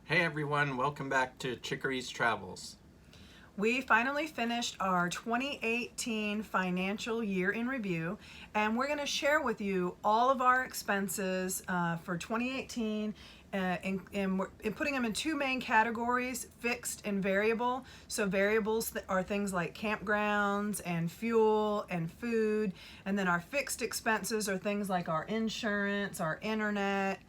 Hey everyone, welcome back to Chicory's Travels. We finally finished our 2018 financial year in review, and we're going to share with you all of our expenses for 2018 and putting them in two main categories, fixed and variable. So variables are things like campgrounds and fuel and food, and then our fixed expenses are things like our insurance, our internet.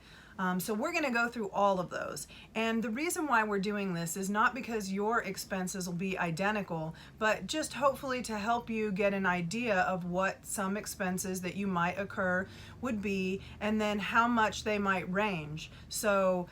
So we're going to go through all of those. And the reason why we're doing this is not because your expenses will be identical, but just hopefully to help you get an idea of what some expenses that you might occur would be, and then how much they might range. So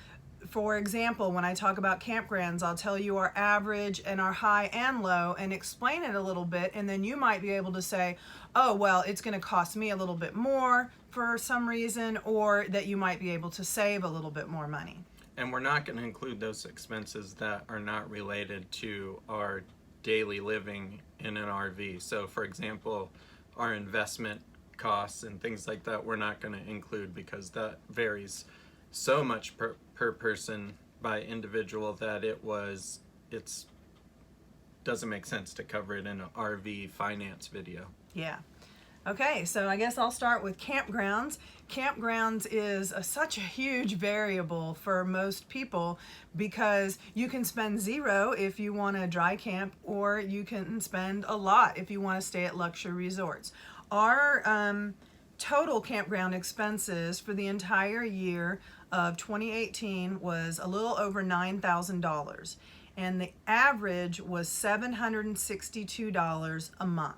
for example, when I talk about campgrounds, I'll tell you our average and our high and low and explain it a little bit, and then you might be able to say, oh, well, it's going to cost me a little bit more for some reason, or that you might be able to save a little bit more money. And we're not going to include those expenses that are not related to our daily living in an RV. So for example, our investment costs and things like that, we're not going to include because that varies so much per person by individual that it's doesn't make sense to cover it in an RV finance video. Yeah. Okay, so I guess I'll start with campgrounds. Campgrounds is such a huge variable for most people because you can spend zero if you want to dry camp, or you can spend a lot if you want to stay at luxury resorts. Our total campground expenses for the entire year of 2018 was a little over $9,000, and the average was $762 a month.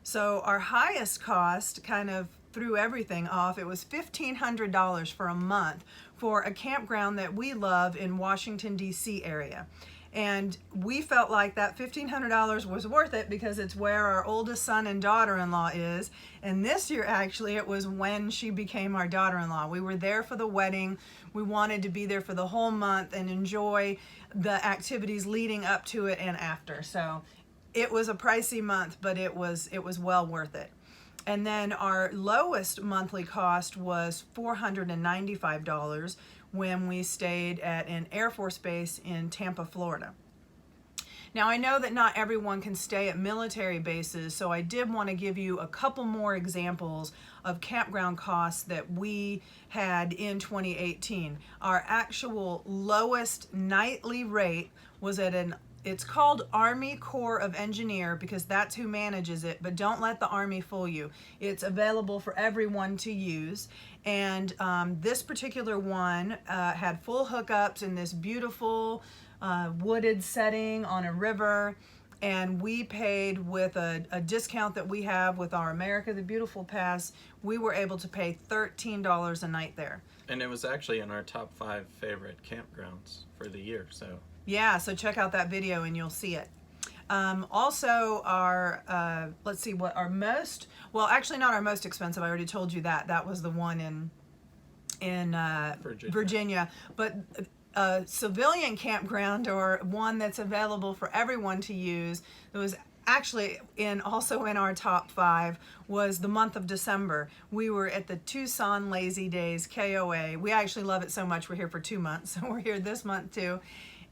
So our highest cost kind of threw everything off. It was $1,500 for a month for a campground that we love in Washington, D.C. area. And we felt like that $1,500 was worth it because it's where our oldest son and daughter-in-law is. And this year, actually, it was when she became our daughter-in-law. We were there for the wedding. We wanted to be there for the whole month and enjoy the activities leading up to it and after. So it was a pricey month, but it was well worth it. And then our lowest monthly cost was $495 when we stayed at an Air Force base in Tampa, Florida. Now, I know that not everyone can stay at military bases, so I did want to give you a couple more examples of campground costs that we had in 2018. Our actual lowest nightly rate was at it's called Army Corps of Engineer because that's who manages it, but don't let the Army fool you. It's available for everyone to use. And this particular one had full hookups in this beautiful wooded setting on a river. And we paid with a discount that we have with our America the Beautiful Pass, we were able to pay $13 a night there. And it was actually in our top 5 favorite campgrounds for the year, so. Yeah, so check out that video and you'll see it. Also, our, let's see, what our most, well, actually not our most expensive, I already told you that. That was the one in Virginia. But a civilian campground, or one that's available for everyone to use, that was actually also in our top 5, was the month of December. We were at the Tucson Lazy Days KOA. We actually love it so much we're here for 2 months, so we're here this month too.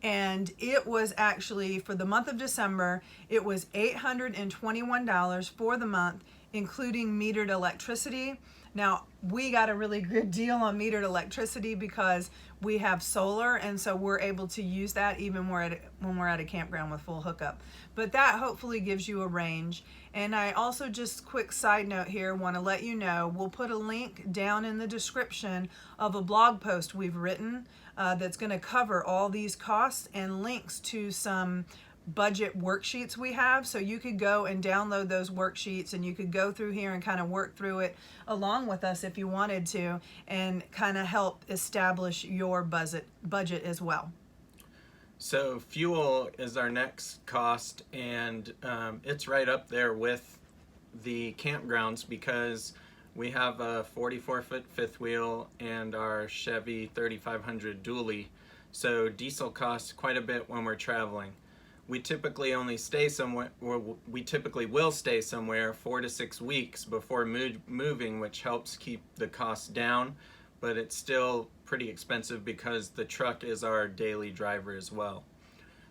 And it was actually, for the month of December, it was $821 for the month, including metered electricity. Now, we got a really good deal on metered electricity because we have solar, and so we're able to use that even when we're at a campground with full hookup. But that hopefully gives you a range. And I also, just quick side note here, want to let you know, we'll put a link down in the description of a blog post we've written that's going to cover all these costs and links to some budget worksheets we have, so you could go and download those worksheets and you could go through here and kind of work through it along with us if you wanted to, and kind of help establish your budget as well. So fuel is our next cost, and it's right up there with the campgrounds because we have a 44-foot fifth wheel and our Chevy 3500 dually, so diesel costs quite a bit when we're traveling. We typically only stay somewhere, or we typically will stay somewhere 4 to 6 weeks before moving, which helps keep the costs down. but it's still pretty expensive because the truck is our daily driver as well.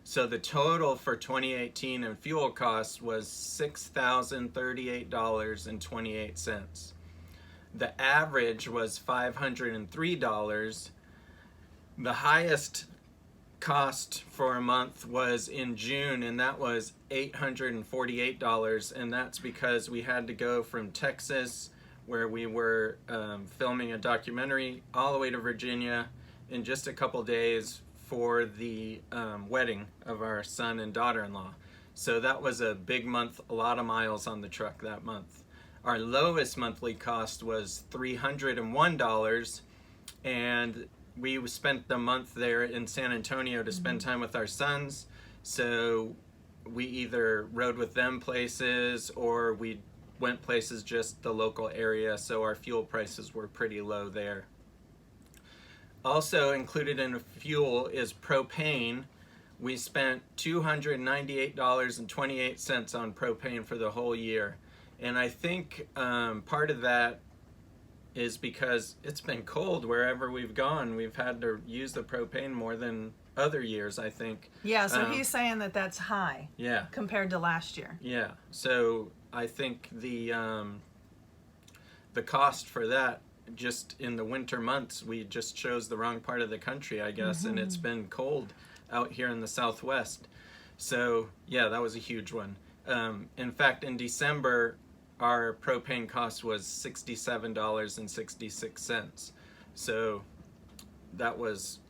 So the total for 2018 in fuel costs was $6,038.28. The average was $503. The highest cost for a month was in June, and that was $848, and that's because we had to go from Texas, where we were filming a documentary, all the way to Virginia in just a couple days for the wedding of our son and daughter-in-law. So that was a big month, a lot of miles on the truck that month. Our lowest monthly cost was $301, and we spent the month there in San Antonio to spend time with our sons. So we either rode with them places or we went places just the local area, so our fuel prices were pretty low there. Also included in fuel is propane. We spent $298.28 on propane for the whole year. And I think part of that is because it's been cold wherever we've gone. We've had to use the propane more than other years, I think. Yeah, so he's saying that that's high. Yeah. Compared to last year. Yeah. So I think the cost for that, just in the winter months, we just chose the wrong part of the country, I guess, and it's been cold out here in the Southwest. So yeah, that was a huge one. In fact, in December, our propane cost was $67.66. So that was,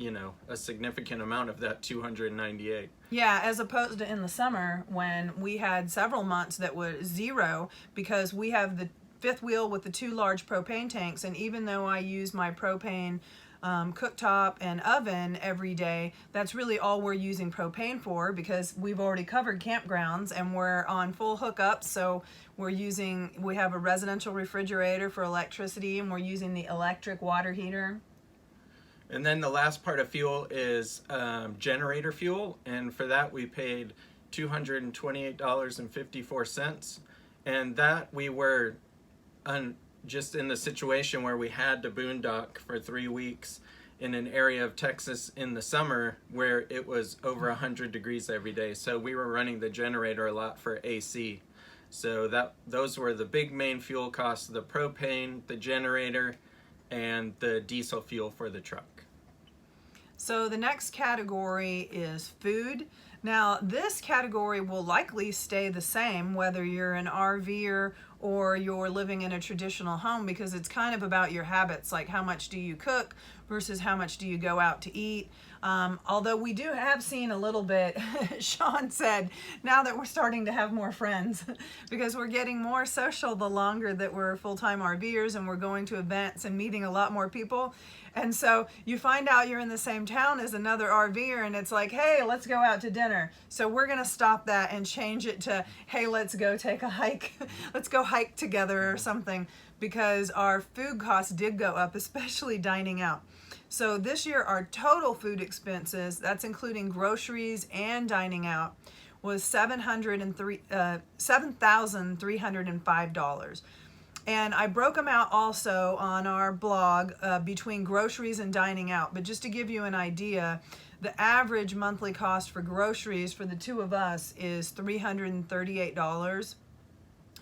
a significant amount of that 298. Yeah, as opposed to in the summer when we had several months that was zero, because we have the fifth wheel with the two large propane tanks, and even though I use my propane cooktop and oven every day, that's really all we're using propane for, because we've already covered campgrounds and we're on full hookups. So we have a residential refrigerator for electricity, and we're using the electric water heater. And then the last part of fuel is generator fuel, and for that we paid $228.54, and that we were just in the situation where we had to boondock for 3 weeks in an area of Texas in the summer where it was over 100 degrees every day. So we were running the generator a lot for AC. So those were the big main fuel costs: the propane, the generator, and the diesel fuel for the truck. So the next category is food. Now, this category will likely stay the same whether you're an RVer or you're living in a traditional home, because it's kind of about your habits, like how much do you cook versus how much do you go out to eat. Although we have seen a little bit, Sean said, now that we're starting to have more friends, because we're getting more social the longer that we're full-time RVers, and we're going to events and meeting a lot more people. And so you find out you're in the same town as another RVer, and it's like, hey, let's go out to dinner. So we're going to stop that and change it to, hey, let's go take a hike. Let's go hike together or something, because our food costs did go up, especially dining out. So this year, our total food expenses, that's including groceries and dining out, was $7,305. And I broke them out also on our blog between groceries and dining out. But just to give you an idea, the average monthly cost for groceries for the two of us is $338.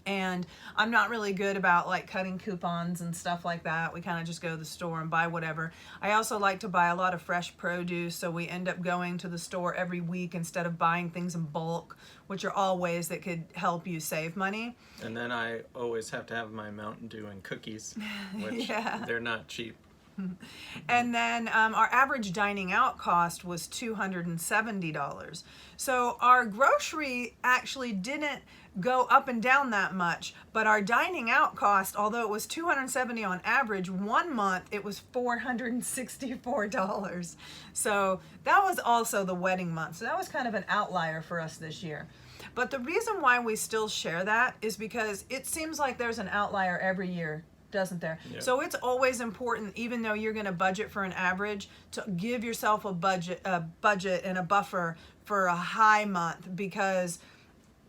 And I'm not really good about like cutting coupons and stuff like that. We kind of just go to the store and buy whatever. I also like to buy a lot of fresh produce, so we end up going to the store every week instead of buying things in bulk, which are all ways that could help you save money. And then I always have to have my Mountain Dew and cookies, which they're not cheap. And then our average dining out cost was $270. So our grocery actually didn't go up and down that much, but our dining out cost, although it was $270 on average, 1 month it was $464. So that was also the wedding month. So that was kind of an outlier for us this year. But the reason why we still share that is because it seems like there's an outlier every year, doesn't there? Yep. So it's always important, even though you're going to budget for an average, to give yourself a budget and a buffer for a high month, because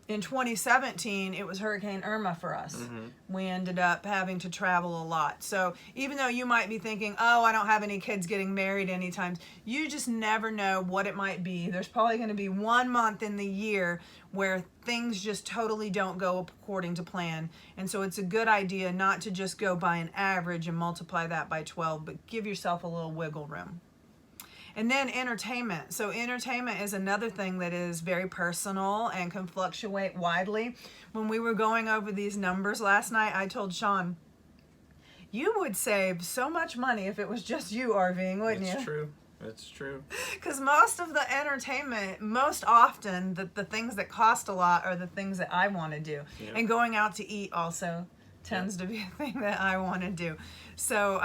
in 2017, it was Hurricane Irma for us. We ended up having to travel a lot. So even though you might be thinking, oh, I don't have any kids getting married anytime, you just never know what it might be. There's probably going to be 1 month in the year where things just totally don't go according to plan. And so it's a good idea not to just go by an average and multiply that by 12, but give yourself a little wiggle room. And then entertainment. So entertainment is another thing that is very personal and can fluctuate widely. When we were going over these numbers last night, I told Sean, you would save so much money if it was just you RVing, wouldn't you? It's true. It's true. Because most of the entertainment, most often, the things that cost a lot are the things that I want to do. Yeah. And going out to eat also tends to be a thing that I want to do. So,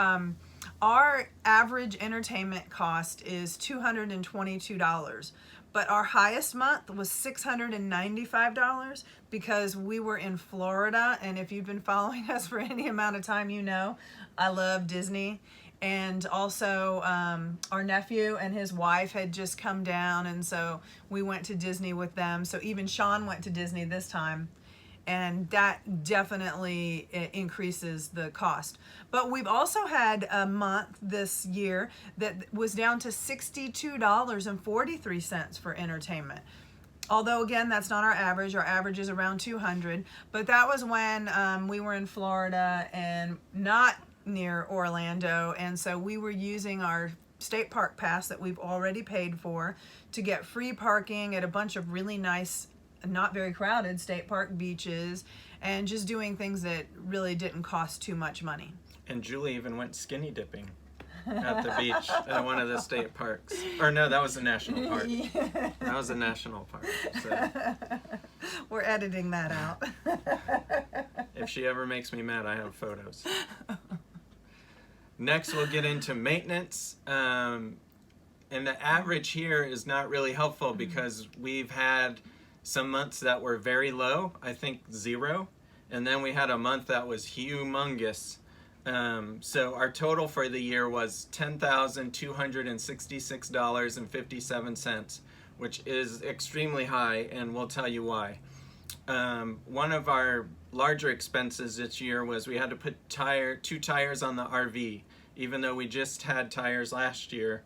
our average entertainment cost is $222, but our highest month was $695 because we were in Florida, and if you've been following us for any amount of time, you know I love Disney. And also our nephew and his wife had just come down, and so we went to Disney with them. So even Sean went to Disney this time, and that definitely increases the cost. But we've also had a month this year that was down to $62.43 for entertainment. Although again, that's not our average. Our average is around 200. But that was when we were in Florida and not near Orlando, and so we were using our state park pass that we've already paid for to get free parking at a bunch of really nice, not very crowded state park beaches, and just doing things that really didn't cost too much money. And Julie even went skinny dipping at the beach at one of the state parks. Or no, that was a national park. Yeah. That was a national park. So We're editing that out. if she ever makes me mad, I have photos. Next, we'll get into maintenance. And the average here is not really helpful because we've had some months that were very low, I think 0. And then we had a month that was humongous. So our total for the year was $10,266.57, which is extremely high, and we'll tell you why. One of our larger expenses this year was we had to put 2 tires on the RV. Even though we just had tires last year,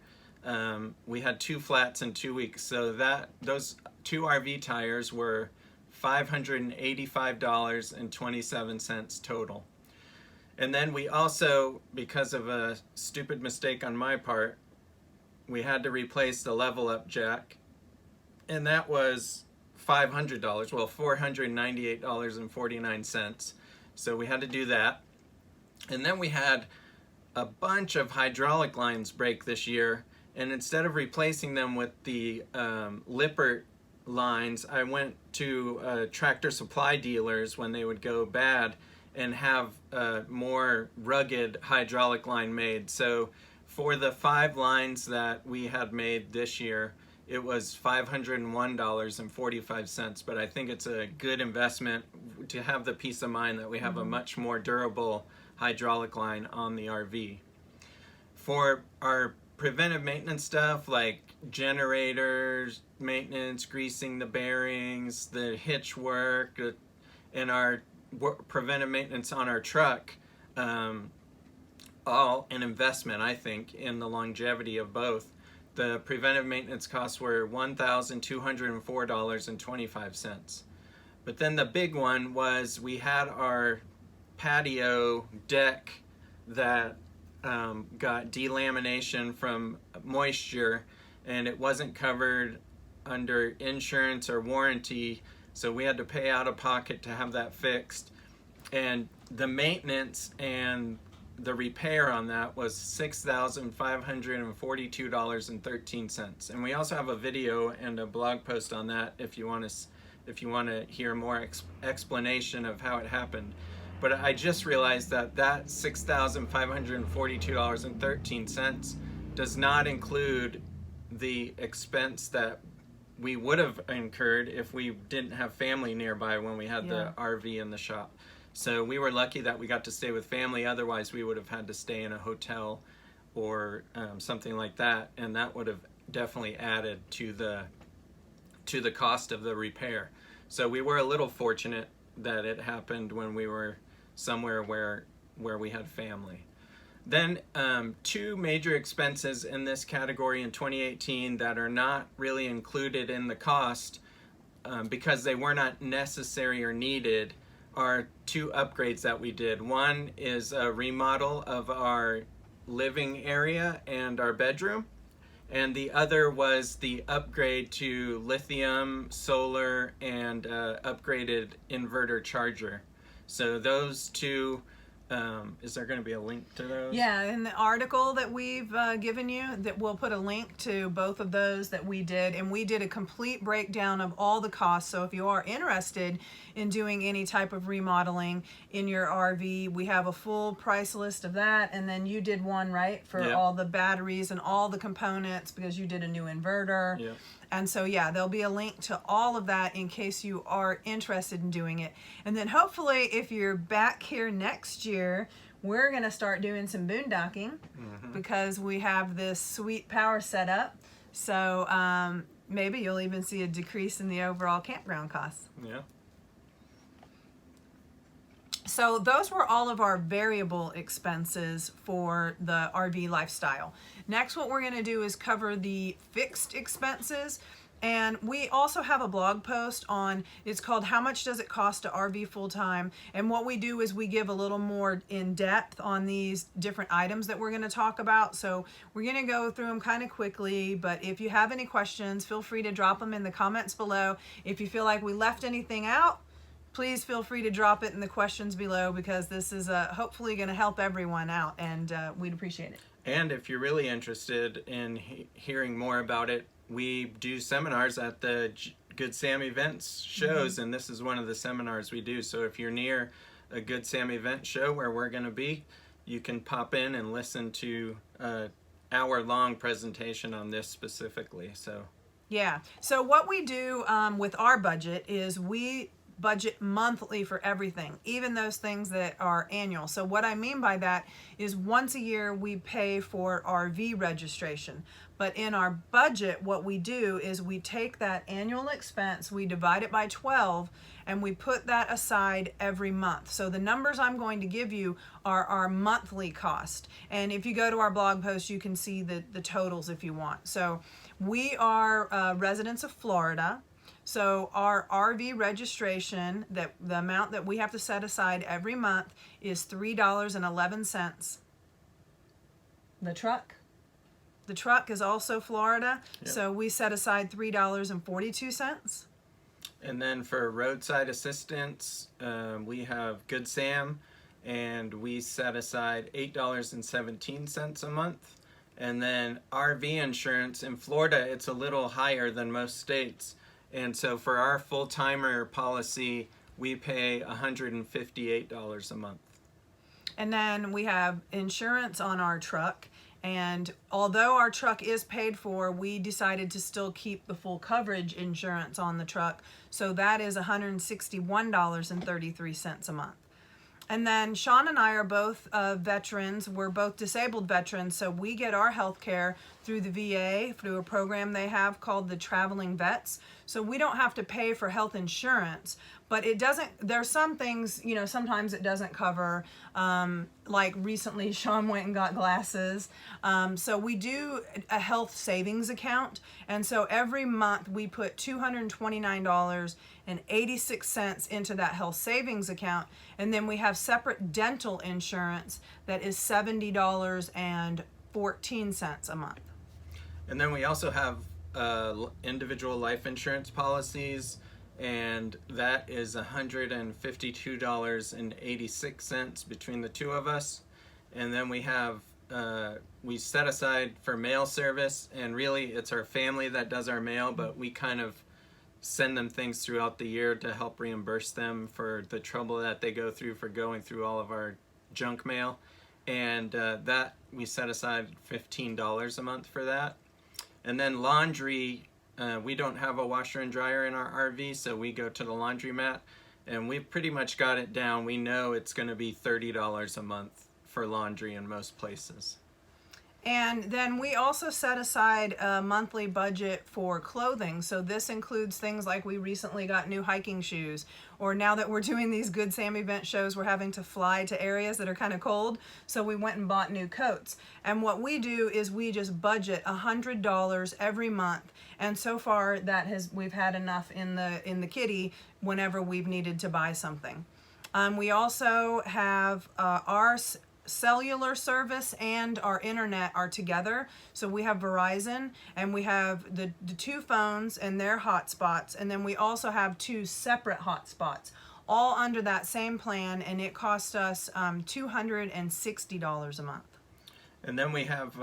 we had 2 flats in 2 weeks. So those 2 RV tires were $585.27 total. And then we also, because of a stupid mistake on my part, we had to replace the level up jack, and that was $500, well, $498.49. So we had to do that. And then we had a bunch of hydraulic lines break this year, and instead of replacing them with the Lippert lines, I went to Tractor Supply dealers when they would go bad and have a more rugged hydraulic line made. So for the 5 lines that we had made this year, it was $501.45, but I think it's a good investment to have the peace of mind that we have a much more durable hydraulic line on the RV. For our preventive maintenance stuff like generators, maintenance, greasing the bearings, the hitch work, and our preventive maintenance on our truck, all an investment, I think, in the longevity of both. The preventive maintenance costs were $1,204.25. But then the big one was we had our patio deck that got delamination from moisture, and it wasn't covered under insurance or warranty, so we had to pay out of pocket to have that fixed. And the maintenance and the repair on that was $6,542.13. And we also have a video and a blog post on that if you want to hear more explanation of how it happened. But I just realized that $6,542.13 does not include the expense that we would have incurred if we didn't have family nearby when we had the RV in the shop. So we were lucky that we got to stay with family. Otherwise, we would have had to stay in a hotel or something like that, and that would have definitely added to the cost of the repair. So we were a little fortunate that it happened when we were somewhere where we had family. Then two major expenses in this category in 2018 that are not really included in the cost because they were not necessary or needed are two upgrades that we did. One is a remodel of our living area and our bedroom, and the other was the upgrade to lithium, solar, and upgraded inverter charger. So those two, is there going to be a link to those? Yeah, in the article that we've given you, that we'll put a link to both of those that we did, and we did a complete breakdown of all the costs. So if you are interested in doing any type of remodeling in your RV, we have a full price list of that. And then you did one, right, for Yep. all the batteries and all the components, because you did a new inverter. Yep. And so, yeah, there'll be a link to all of that in case you are interested in doing it. And then hopefully, if you're back here next year, we're going to start doing some boondocking because we have this sweet power setup. So maybe you'll even see a decrease in the overall campground costs. Yeah. So those were all of our variable expenses for the RV lifestyle. Next, what we're going to do is cover the fixed expenses. And we also have a blog post on, it's called How Much Does It Cost to RV Full Time? And what we do is we give a little more in depth on these different items that we're going to talk about. So we're going to go through them kind of quickly, but if you have any questions, feel free to drop them in the comments below. If you feel like we left anything out, please feel free to drop it in the questions below, because this is hopefully going to help everyone out, and we'd appreciate it. And if you're really interested in hearing more about it, we do seminars at the Good Sam events shows, and this is one of the seminars we do. So if you're near a Good Sam event show where we're going to be, you can pop in and listen to an hour-long presentation on this specifically. So Yeah. So what we do with our budget is we budget monthly for everything, even those things that are annual. So what I mean by that is once a year we pay for RV registration. But in our budget, what we do is we take that annual expense, we divide it by 12, and we put that aside every month. So the numbers I'm going to give you are our monthly cost. And if you go to our blog post, you can see the totals if you want. So we are residents of Florida. So our RV registration, that the amount that we have to set aside every month is $3.11. The truck is also Florida, Yep. so we set aside $3.42. And then for roadside assistance, we have Good Sam, and we set aside $8.17 a month. And then RV insurance in Florida, it's a little higher than most states. And so for our full-timer policy, we pay $158 a month. And then we have insurance on our truck. And although our truck is paid for, we decided to still keep the full coverage insurance on the truck. So that is $161.33 a month. And then Sean and I are both veterans. We're both disabled veterans, so we get our health care through the VA, through a program they have called the Traveling Vets. So we don't have to pay for health insurance, but it doesn't, there's some things, you know, sometimes it doesn't cover, like recently Sean went and got glasses. So we do a health savings account, and so every month we put $229.86 into that health savings account, and then we have separate dental insurance that is $70.14 a month. And then we also have individual life insurance policies, and that is $152.86 between the two of us. And then we have we set aside for mail service, and really it's our family that does our mail, but we kind of send them things throughout the year to help reimburse them for the trouble that they go through for going through all of our junk mail. And that we set aside $15 a month for that. And then laundry, we don't have a washer and dryer in our RV, so we go to the laundromat, and we've pretty much got it down. We know it's going to be $30 a month for laundry in most places. And then we also set aside a monthly budget for clothing. So this includes things like we recently got new hiking shoes, or now that we're doing these Good Sam event shows, we're having to fly to areas that are kind of cold. So we went and bought new coats. And what we do is we just budget $100 every month. And so far we've had enough in the kitty whenever we've needed to buy something. We also have our cellular service and our internet are together. So we have Verizon, and we have the two phones and their hotspots, and then we also have two separate hotspots, all under that same plan, and it costs us $260 a month. And then we have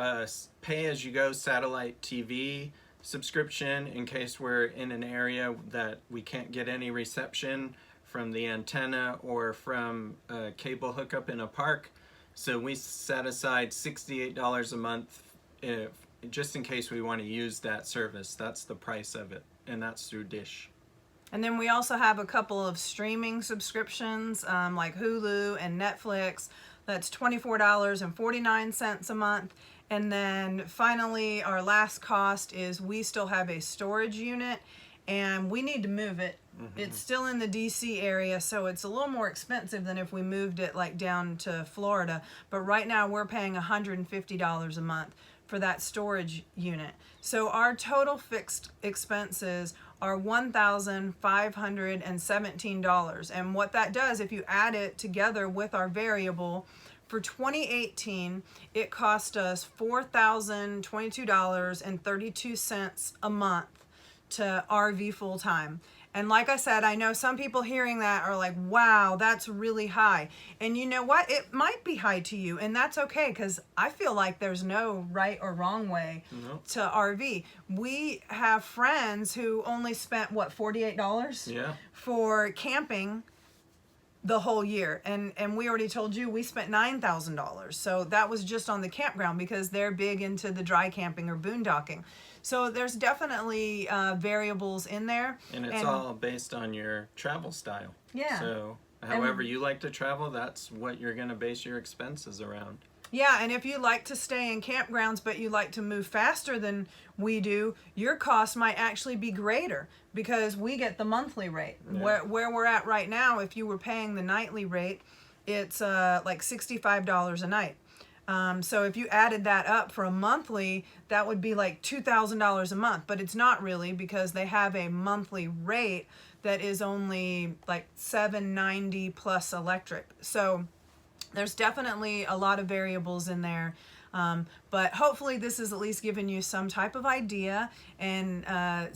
pay-as-you-go satellite TV subscription in case we're in an area that we can't get any reception from the antenna or from a cable hookup in a park. So we set aside $68 a month just in case we want to use that service. That's the price of it, and that's through Dish. And then we also have a couple of streaming subscriptions like Hulu and Netflix. That's $24.49 a month. And then finally, our last cost is we still have a storage unit, and we need to move it. It's still in the DC area, so it's a little more expensive than if we moved it like down to Florida. But right now we're paying $150 a month for that storage unit. So our total fixed expenses are $1,517. And what that does, if you add it together with our variable, for 2018, it cost us $4,022.32 a month to RV full time. And like I said, I know some people hearing that are like, wow, that's really high. And you know what? It might be high to you, and that's okay, because I feel like there's no right or wrong way to RV. We have friends who only spent, what, $48 for camping the whole year. And we already told you we spent $9,000. So that was just on the campground because they're big into the dry camping or boondocking. So there's definitely variables in there. And it's all based on your travel style. Yeah. So however you like to travel, that's what you're going to base your expenses around. Yeah, and if you like to stay in campgrounds but you like to move faster than we do, your cost might actually be greater because we get the monthly rate. Yeah. Where we're at right now, if you were paying the nightly rate, it's like $65 a night. So if you added that up for a monthly, that would be like $2,000 a month, but it's not really because they have a monthly rate that is only like $790 plus electric. So there's definitely a lot of variables in there. But hopefully this has at least given you some type of idea and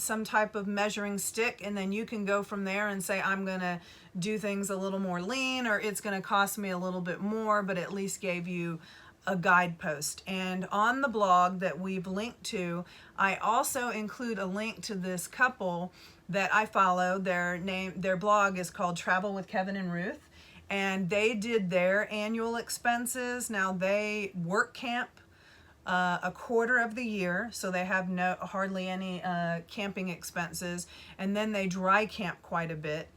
some type of measuring stick, and then you can go from there and say, I'm going to do things a little more lean, or it's going to cost me a little bit more, but at least gave you a guidepost. And on the blog that we've linked to, I also include a link to this couple that I follow. Their blog is called Travel with Kevin and Ruth, and they did their annual expenses. Now they work camp a quarter of the year, so they have hardly any camping expenses, and then they dry camp quite a bit.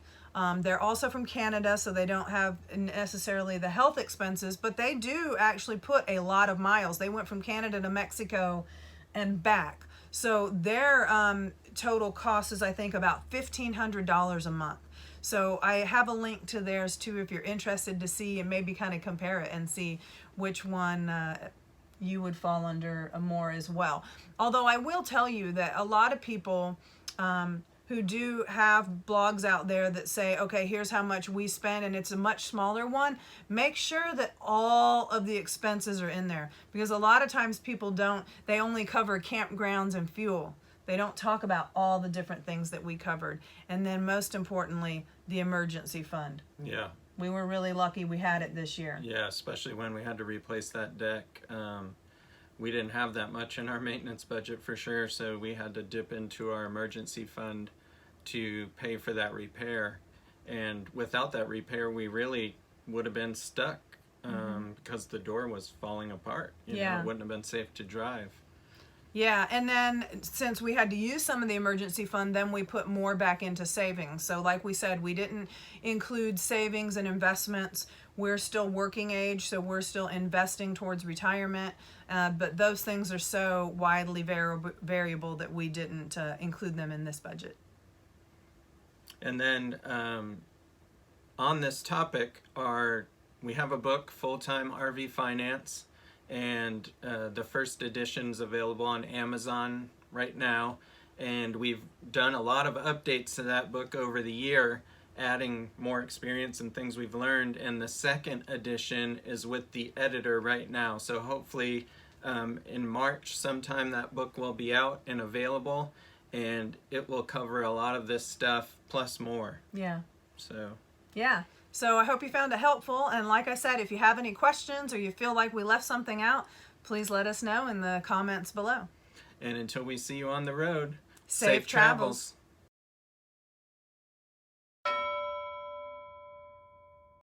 They're also from Canada, so they don't have necessarily the health expenses, but they do actually put a lot of miles. They went from Canada to Mexico and back. So their total cost is, I think, about $1,500 a month. So I have a link to theirs too if you're interested to see and maybe kind of compare it and see which one you would fall under more as well. Although I will tell you that a lot of people who do have blogs out there that say, okay, here's how much we spend, and it's a much smaller one, make sure that all of the expenses are in there. Because a lot of times people they only cover campgrounds and fuel. They don't talk about all the different things that we covered. And then most importantly, the emergency fund. Yeah. We were really lucky we had it this year. Yeah, especially when we had to replace that deck. We didn't have that much in our maintenance budget for sure, so we had to dip into our emergency fund to pay for that repair. And without that repair, we really would have been stuck because the door was falling apart. You know, it wouldn't have been safe to drive. Yeah, and then since we had to use some of the emergency fund, then we put more back into savings. So like we said, we didn't include savings and investments. We're still working age, so we're still investing towards retirement. But those things are so widely variable that we didn't include them in this budget. And then on this topic, we have a book, Full-Time RV Finance, and the first edition's available on Amazon right now. And we've done a lot of updates to that book over the year, adding more experience and things we've learned. And the second edition is with the editor right now. So hopefully in March sometime that book will be out and available, and it will cover a lot of this stuff plus more. Yeah. So yeah. So I hope you found it helpful. And like I said, if you have any questions or you feel like we left something out, please let us know in the comments below. And until we see you on the road, Safe travels.